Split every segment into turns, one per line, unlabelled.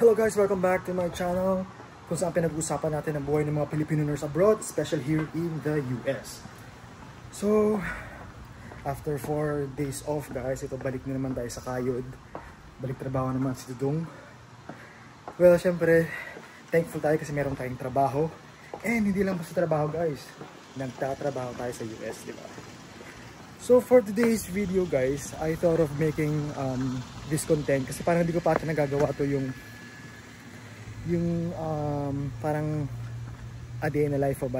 Hello guys, welcome back to my channel kung saan pinag-uusapan natin ang buhay ng mga Filipino nurse abroad, especially here in the US. So, after 4 days off guys, ito balik na naman tayo sa kayod. Balik trabaho naman si Dudong. Well, syempre, thankful tayo kasi meron tayong trabaho. And hindi lang basta trabaho guys, nagtatrabaho tayo sa US, di ba? So for today's video guys, I thought of making this content kasi parang hindi ko pa ata nagagawa to yung parang a day in the life of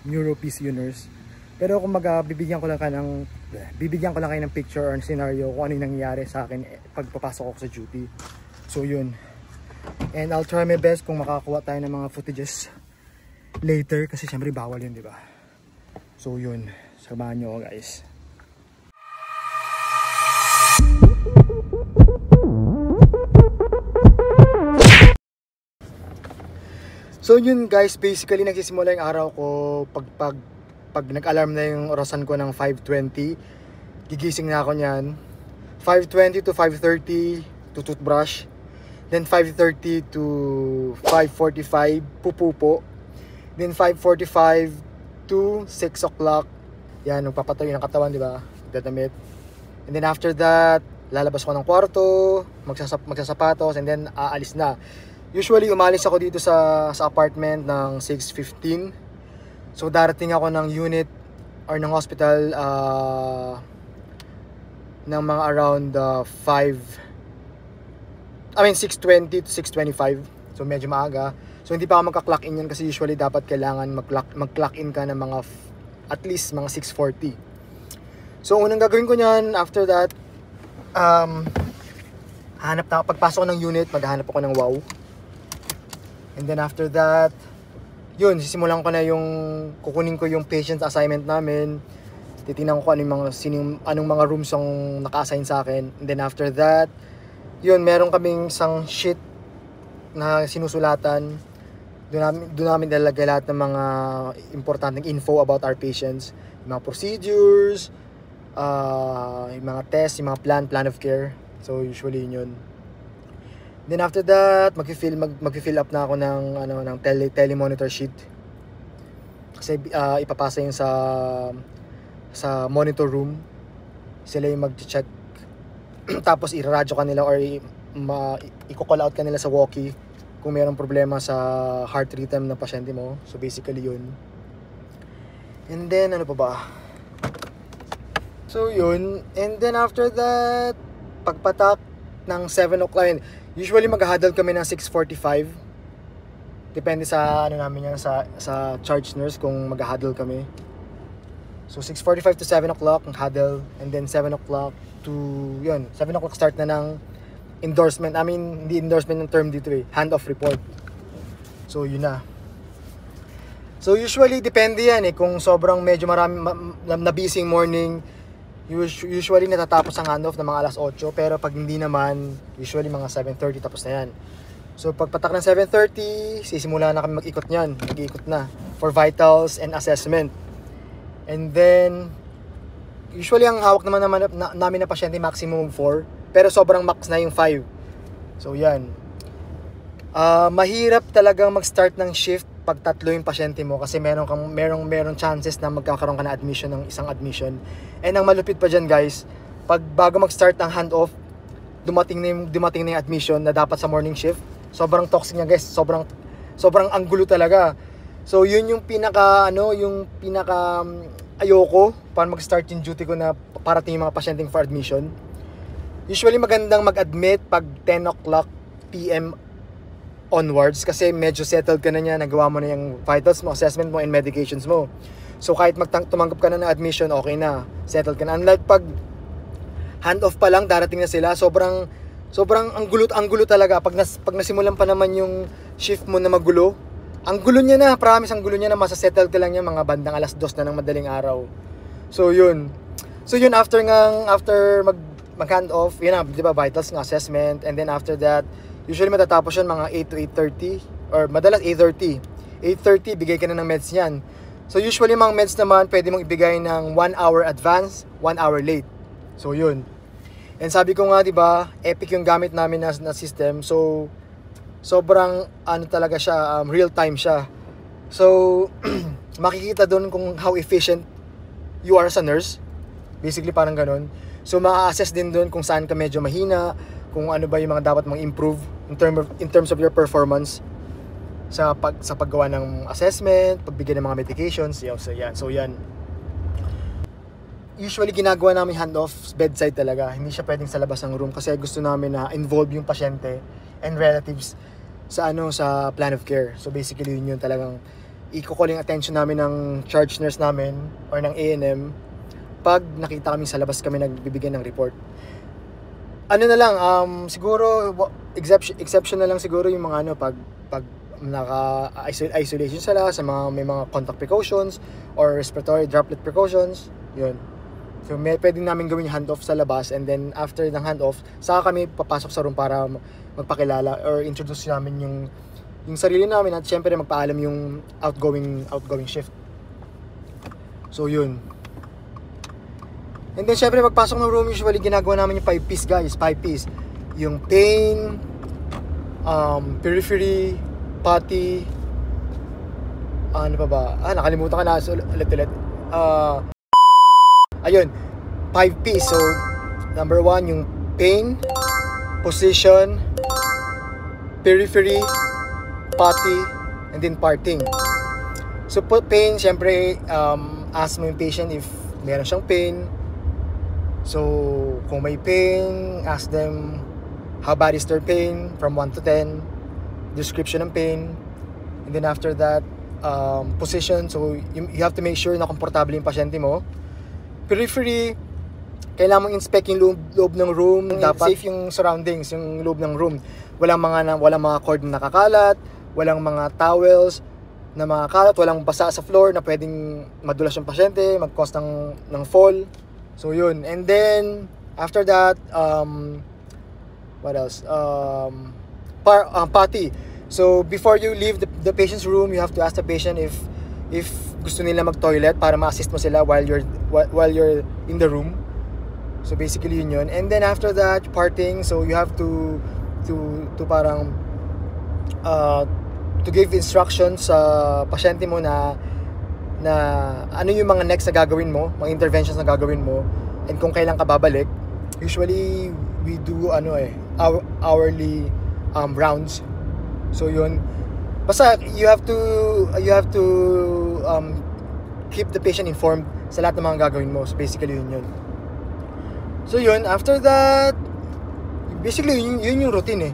neuro PCU nurse. Pero kung bibigyan ko lang kayo ng picture or scenario kung ano yung nangyayari sa akin pagpapasok ako sa duty. So yun. And I'll try my best kung makakuha tayo ng mga footages later kasi syempre bawal yun, di ba? So yun, samahan nyo guys. So yun guys, basically nagsisimula yung araw ko pag nag-alarm na yung orasan ko ng 5:20. Gigising na ako niyan. 5:20 to 5:30 to toothbrush. Then 5:30 to 5:45 pupupo. Then 5:45 to 6 o'clock. Yan, magpapatuloy ng katawan, di ba? Dadamit. And then after that, lalabas ko ng kwarto, magsasapatos, and then aalis na. Usually, umalis ako dito sa apartment ng 6:15. So, darating ako ng unit or ng hospital ng mga around 6:20 to 6:25. So, medyo maaga. So hindi pa ako magka-clock in yan kasi usually dapat kailangan mag-clock in ka ng mga at least mga 6:40. So unang gagawin ko niyan, after that pagpasok ko ng unit, maghahanap ako ng wow. And then after that, yun, sisimulan ko na kukunin ko yung patient assignment namin. Titingnan ko anong mga rooms ang naka-assign sa akin. And then after that, yun, meron kaming isang sheet na sinusulatan. Doon namin nilagay lahat ng mga importanteng info about our patients. Yung mga procedures, yung mga tests, yung mga plan of care. So usually yun. Then after that, mag-fill up na ako ng telemonitor sheet. Kasi ipapasa yun sa monitor room. Sila yung mag-check. Tapos i-radyo kanila or i-call out kanila sa walkie kung mayroong problema sa heart rhythm ng pasyente mo. So basically yun. And then ano pa ba? So yun. And then after that, pagpatak ng 7 o'clock, usually mag-huddle kami ng 6:45. Depende sa namin yan, sa charge nurse kung mag-huddle kami. So 6:45 to 7 o'clock ang huddle, and then 7 o'clock to 7 o'clock start na ng endorsement. Hindi endorsement ng term dito hand-off report. So yun na. So usually depende yan kung sobrang medyo marami na busy morning, usually natatapos ang hand-off ng mga alas 8, pero pag hindi naman, usually mga 7:30 tapos na yan. So pagpatak ng 7:30, sisimula na kami mag-ikot niyan. Mag-ikot na for vitals and assessment. And then usually ang hawak naman namin na pasyente maximum 4. Pero sobrang max na yung 5. So yan. Mahirap talagang mag-start ng shift pag tatlo yung pasyente mo kasi merong chances na magkakaroon ka na admission ng isang admission. And ang malupit pa dyan guys, pag bago mag-start ng handoff, dumating na yung admission na dapat sa morning shift. Sobrang toxic niya guys. Sobrang anggulo talaga. So yun yung pinaka ayoko para mag-start yung duty ko na parating yung mga pasyenteng for admission. Usually magandang mag-admit pag 10 o'clock PM onwards kasi medyo settled ka na niya, nagawa mo na yung vitals mo, assessment mo, and medications mo. So kahit tumanggap ka na ng admission, okay na, settled ka na. Unlike pag hand-off pa lang, darating na sila, sobrang anggulo talaga. Pag nasimulan pa naman yung shift mo na magulo, ang gulo niya na, promise, ang gulo niya na, masasettle ka lang niya mga bandang alas 2 na ng madaling araw. So yun, after mag-hand off, yun na, di ba, vitals ng assessment, and then after that, usually matatapos yun mga 8 to 8:30, or madalas 8:30. 8:30, bigay ka na ng meds niyan. So usually mga meds naman, pwede mong ibigay ng 1 hour advance, 1 hour late. So yun. And sabi ko nga, di ba, epic yung gamit namin na system. So, sobrang ano talaga siya, real time siya. So, makikita doon kung how efficient you are as a nurse. Basically, parang ganun. So, ma-assess din doon kung saan ka medyo mahina, kung ano ba yung mga dapat mong improve in terms of your performance sa paggawa ng assessment, pagbigay ng mga medications. So, yan. Usually ginagawa namin handoff bedside talaga. Hindi siya pwedeng sa labas ng room kasi gusto namin na involve yung pasyente and relatives sa plan of care. So basically yun talagang i-calling attention namin ng charge nurse namin or ng A&M pag nakita kami sa labas kami nagbibigay ng report. Ano na lang, siguro exception na lang siguro yung mga pag naka-isolation sila sa may mga contact precautions or respiratory droplet precautions, yun. So pwedeng namin gawin yung handoff sa labas, and then after ng handoff, saka kami papasok sa room para magpakilala or introduce namin yung sarili namin, at syempre magpaalam yung outgoing shift. So yun. And then syempre pagpasok ng room, usually ginagawa namin yung 5Ps guys, 5Ps. Yung pain, periphery, putty, ano pa ba? Nakalimutan ka na, so ulit. Ayun, 5Ps. So, number 1, yung pain, position, periphery, putty, and then parting. So, pain, syempre, ask mo yung patient if meron siyang pain. So, kung may pain, ask them how bad is their pain from 1 to 10, description ng pain, and then after that, position. So, you have to make sure na komportable yung pasyente mo. Periphery, kailangan mong inspect yung loob ng room. Dapat safe yung surroundings, yung loob ng room. Walang mga cord na nakakalat, walang mga towels na makakalat, walang basa sa floor na pwedeng madulas yung pasyente, mag-cause ng fall. So yun. And then after that, what else? Putty. So before you leave the patient's room, you have to ask the patient if gusto nila mag-toilet para ma-assist mo sila while you're in the room. So basically yun. And then after that, parting. So you have to parang to give instructions sa pasyente mo na ano yung mga next na gagawin mo, mga interventions na gagawin mo, and kung kailan ka babalik. Usually we do hourly rounds. So yun. Basta you have to keep the patient informed sa lahat ng mga gagawin mo. So basically yun. So yun, after that, basically yun yung routine eh.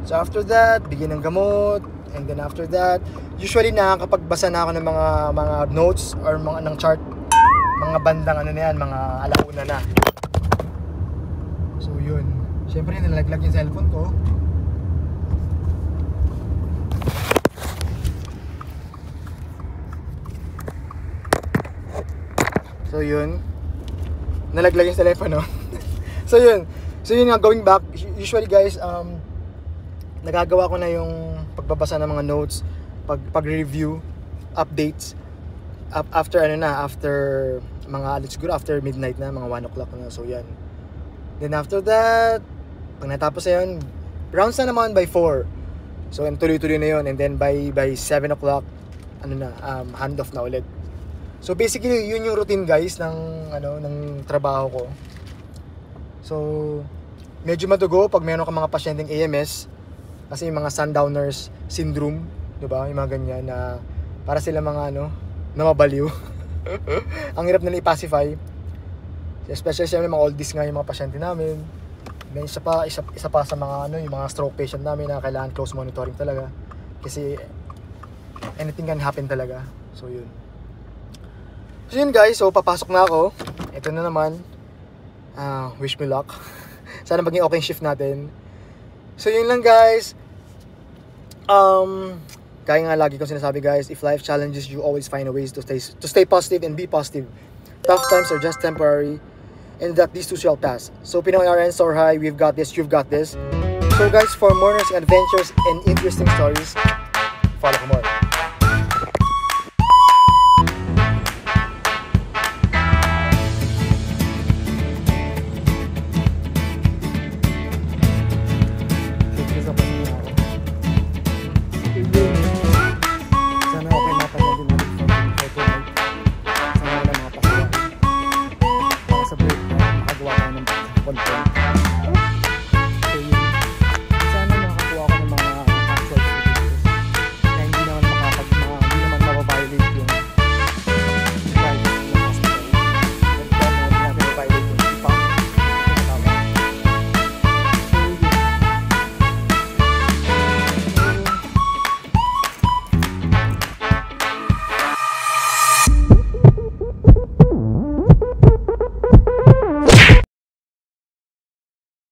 So after that, bigyan ng gamot, and then after that, usually nakakapagbasa na ako ng mga notes or mga ng chart, mga bandang mga alauna na. So yun. Syempre nalaglag yung cellphone ko. So yun, nalaglag yung telepono. So yun nga, going back, usually guys, nagagawa ko na yung pagbabasa ng mga notes, pag-review, updates, after siguro after midnight na, mga 1 o'clock na. So yan. Then after that, pag natapos na yun, rounds na naman by 4. So tuloy-tuloy na yun, and then by 7 o'clock, handoff na ulit. So basically, yun yung routine guys ng trabaho ko. So medyo madugo pag meron ka mga pasyenteng AMS, kasi yung mga sundowners syndrome, 'di ba? Yung mga ganyan na para sila mga namabaliw. Ang hirap nila i-pacify. Especially sa mga oldies nga yung mga pasyente namin. Then isa pa sa mga yung mga stroke patient namin na kailangan close monitoring talaga. Kasi anything can happen talaga. So yun. So yun guys, so papasok na ako. Ito na naman. Wish me luck. Sana maging okay shift natin. So yun lang guys. Kaya nga lagi kong sinasabi guys, if life challenges you, always find a ways to stay positive and be positive. Tough times are just temporary, and that these too shall pass. So Pinoy RN, soar high, we've got this, you've got this. So guys, for more nursing adventures and interesting stories, follow for more.